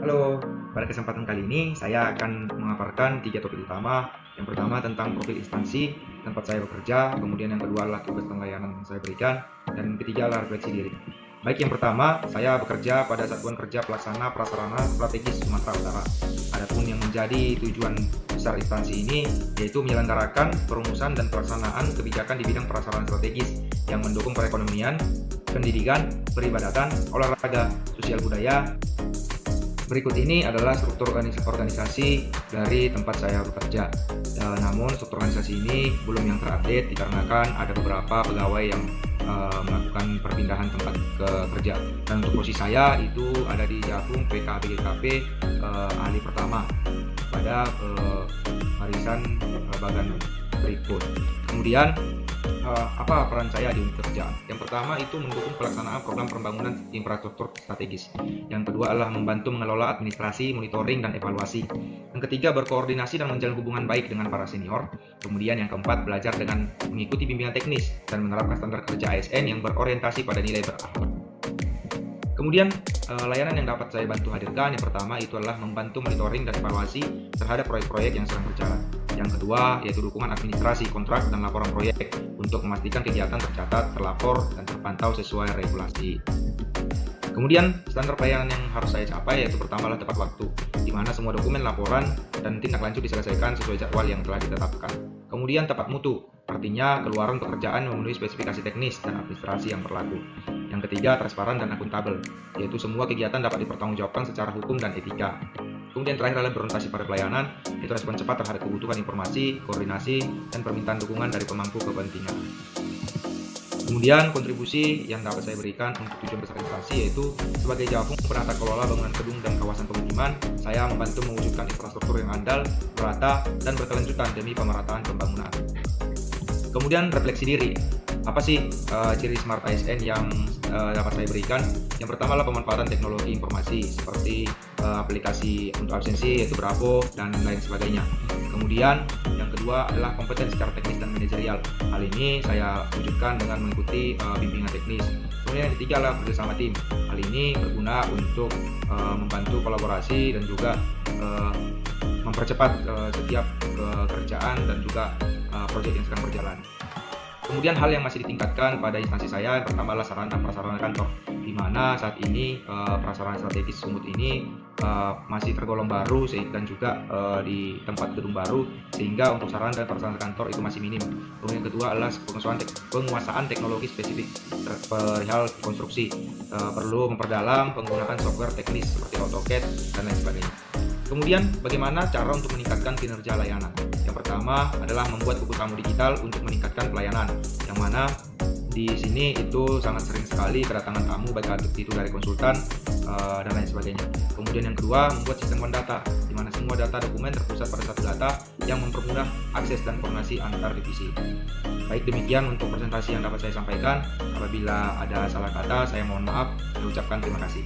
Halo, pada kesempatan kali ini saya akan memaparkan 3 topik utama. Yang pertama tentang profil instansi tempat saya bekerja, kemudian yang kedua adalah tugas dan layanan yang saya berikan, dan yang ketiga adalah refleksi diri. Baik, yang pertama, saya bekerja pada Satuan Kerja Pelaksana Prasarana Strategis Sumatera Utara. Adapun yang menjadi tujuan besar instansi ini yaitu menyelenggarakan perumusan dan pelaksanaan kebijakan di bidang prasarana strategis yang mendukung perekonomian, pendidikan, peribadatan, olahraga, sosial budaya. Berikut ini adalah struktur organisasi dari tempat saya bekerja. Namun struktur organisasi ini belum yang terupdate dikarenakan ada beberapa pegawai yang melakukan perpindahan tempat kerja. Dan untuk posisi saya itu ada di Jabung PKBGKP ahli pertama pada barisan bagan berikut. Kemudian apa peran saya di unit kerja? Yang pertama itu mendukung pelaksanaan program pembangunan infrastruktur strategis. Yang kedua adalah membantu mengelola administrasi, monitoring, dan evaluasi. Yang ketiga berkoordinasi dan menjalin hubungan baik dengan para senior. Kemudian yang keempat belajar dengan mengikuti bimbingan teknis dan menerapkan standar kerja ASN yang berorientasi pada nilai berakhlak. Kemudian layanan yang dapat saya bantu hadirkan, yang pertama itu adalah membantu monitoring dan evaluasi terhadap proyek-proyek yang sedang berjalan. Yang kedua yaitu dukungan administrasi, kontrak, dan laporan proyek untuk memastikan kegiatan tercatat, terlapor, dan terpantau sesuai regulasi. Kemudian standar pelayanan yang harus saya capai yaitu pertama adalah tepat waktu, di mana semua dokumen, laporan, dan tindak lanjut diselesaikan sesuai jadwal yang telah ditetapkan. Kemudian tepat mutu, artinya keluaran pekerjaan memenuhi spesifikasi teknis dan administrasi yang berlaku. Yang ketiga transparan dan akuntabel, yaitu semua kegiatan dapat dipertanggungjawabkan secara hukum dan etika. Kemudian terakhir adalah berorientasi pada pelayanan, yaitu respon cepat terhadap kebutuhan informasi, koordinasi, dan permintaan dukungan dari pemangku kepentingan. Kemudian kontribusi yang dapat saya berikan untuk tujuan besar instansi yaitu sebagai Jabung penata kelola bangunan gedung dan kawasan pemukiman, saya membantu mewujudkan infrastruktur yang andal, merata, dan berkelanjutan demi pemerataan pembangunan. Kemudian refleksi diri. Apa sih ciri Smart ASN yang dapat saya berikan? Yang pertama adalah pemanfaatan teknologi informasi seperti aplikasi untuk absensi yaitu Bravo dan lain sebagainya. Kemudian yang kedua adalah kompetensi secara teknis dan manajerial. Hal ini saya wujudkan dengan mengikuti bimbingan teknis. Kemudian yang ketiga adalah bersama tim. Hal ini berguna untuk membantu kolaborasi dan juga mempercepat setiap pekerjaan dan juga proyek yang sedang berjalan. Kemudian hal yang masih ditingkatkan pada instansi saya yang pertama adalah sarana prasarana kantor, di mana saat ini prasarana strategis Sumut ini masih tergolong baru dan juga di tempat gedung baru, sehingga untuk sarana dan prasarana kantor itu masih minim. Kemudian yang kedua adalah penguasaan teknologi spesifik perihal konstruksi, perlu memperdalam penggunaan software teknis seperti AutoCAD dan lain sebagainya. Kemudian bagaimana cara untuk meningkatkan kinerja layanan? Yang pertama adalah membuat buku tamu digital untuk meningkatkan pelayanan, yang mana di sini itu sangat sering sekali kedatangan tamu baik itu dari konsultan dan lain sebagainya. Kemudian yang kedua membuat sistem data, di mana semua data dokumen terpusat pada satu data yang mempermudah akses dan koordinasi antar divisi. Baik, demikian untuk presentasi yang dapat saya sampaikan. Apabila ada salah kata, saya mohon maaf dan ucapkan terima kasih.